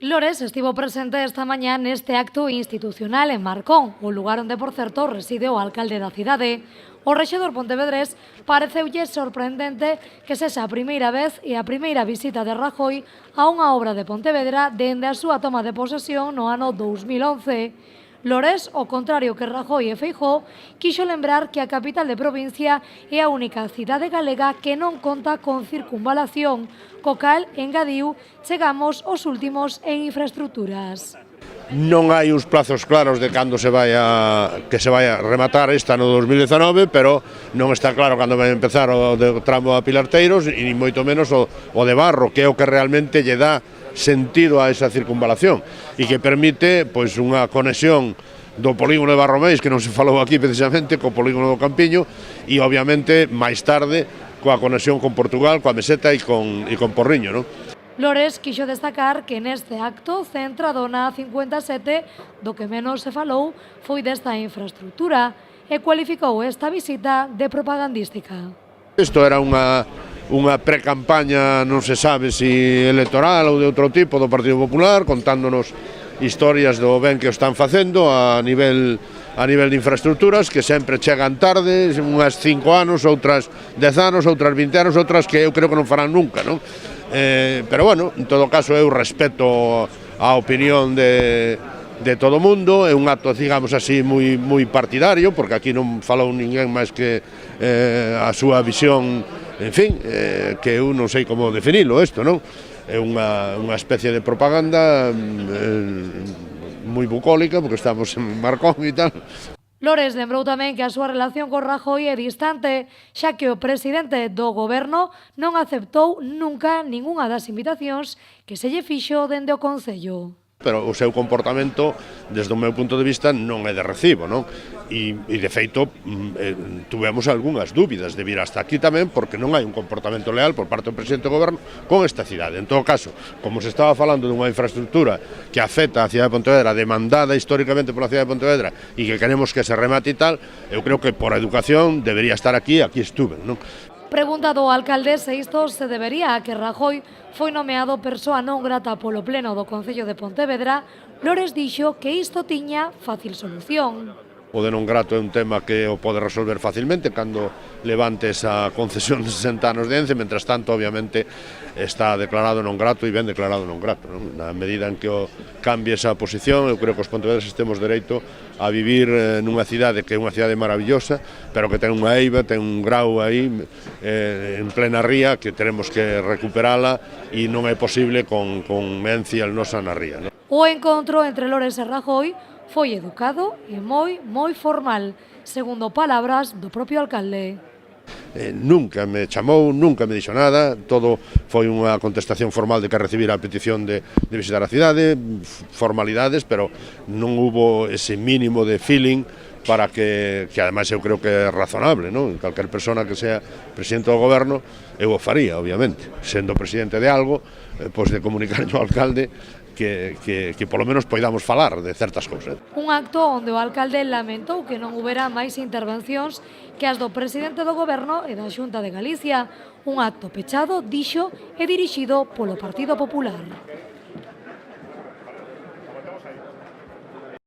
Lores estivo presente esta mañá neste acto institucional en Marcón, o lugar onde, por certo, reside o alcalde da cidade. O rexedor pontevedrés pareceulle sorprendente que sexa a primeira vez e a primeira visita de Rajoy a unha obra de Pontevedra dende a súa toma de posesión no ano 2011. Lores, ao contrario que Rajoy e Feijóo, quixo lembrar que a capital de provincia é a única cidade galega que non conta con circunvalación, co cal, engadiu, chegamos os últimos en infraestructuras. Non hai uns plazos claros de cando se vai a rematar esta no 2019, pero non está claro cando vai empezar o de tramo a Pilarteiros e ni moito menos o de Barro, que é o que realmente lle dá sentido a esa circunvalación e que permite pois unha conexión do polígono de Barromeis, que non se falou aquí precisamente, co polígono do Campiño e obviamente máis tarde coa conexión con Portugal, coa Meseta e con Porriño, non? Lores quixo destacar que neste acto centrado na 57 do que menos se falou foi desta infraestructura e cualificou esta visita de propagandística. Isto era unha pre-campaña, non se sabe se electoral ou de outro tipo do Partido Popular, contándonos historias do ben que o están facendo a nivel de infraestructuras, que sempre chegan tarde, unhas 5 anos, outras 10 anos, outras 20 anos, outras que eu creo que non farán nunca, non? Pero bueno, en todo caso eu respeto a opinión de todo o mundo, é un acto, digamos así, moi partidario, porque aquí non falou ninguén máis que a súa visión, en fin, que eu non sei como definilo isto, non? É unha especie de propaganda moi bucólica, porque estamos en Marcón e tal. Lores lembrou tamén que a súa relación con Rajoy é distante, xa que o presidente do goberno non aceptou nunca ningunha das invitacións que se lle fixo dende o Concello. Pero o seu comportamento, desde o meu punto de vista, non é de recibo, non? E de feito, tuvemos algunhas dúbidas de vir hasta aquí tamén, porque non hai un comportamento leal por parte do presidente do goberno con esta cidade. En todo caso, como se estaba falando dunha infraestructura que afecta a cidade de Pontevedra, demandada históricamente pola cidade de Pontevedra, e que queremos que se remate e tal, eu creo que por educación debería estar aquí estuven, non? Preguntado ao alcalde se isto se debería a que Rajoy foi nomeado persoa non grata polo pleno do Concello de Pontevedra, Lores dixo que isto tiña fácil solución. O de non grato é un tema que o pode resolver facilmente cando levante esa concesión de 60 anos de ence, mentras tanto, obviamente, está declarado non grato e ben declarado non grato, non? Na medida en que o cambie esa posición, eu creo que os pontevedreses temos dereito a vivir nunha cidade que é unha cidade maravillosa, pero que ten unha eiva, ten un grau aí en plena ría que teremos que recuperala e non é posible con Mencia el nosa na ría, non? O encontro entre Lores e Rajoy foi educado e moi formal, segundo palabras do propio alcalde. Nunca me chamou, nunca me dixo nada, todo foi unha contestación formal de que recibira a petición de visitar a cidade, formalidades, pero non hubo ese mínimo de feeling para que ademais eu creo que é razonable, non? Calquer persona que sea presidente do goberno, eu o faría, obviamente, sendo presidente de algo, pois de comunicar ao alcalde que polo menos poidamos falar de certas cousas. Un acto onde o alcalde lamentou que non houbera máis intervencións que as do presidente do goberno e da Xunta de Galicia. Un acto pechado, dixo, e dirixido polo Partido Popular.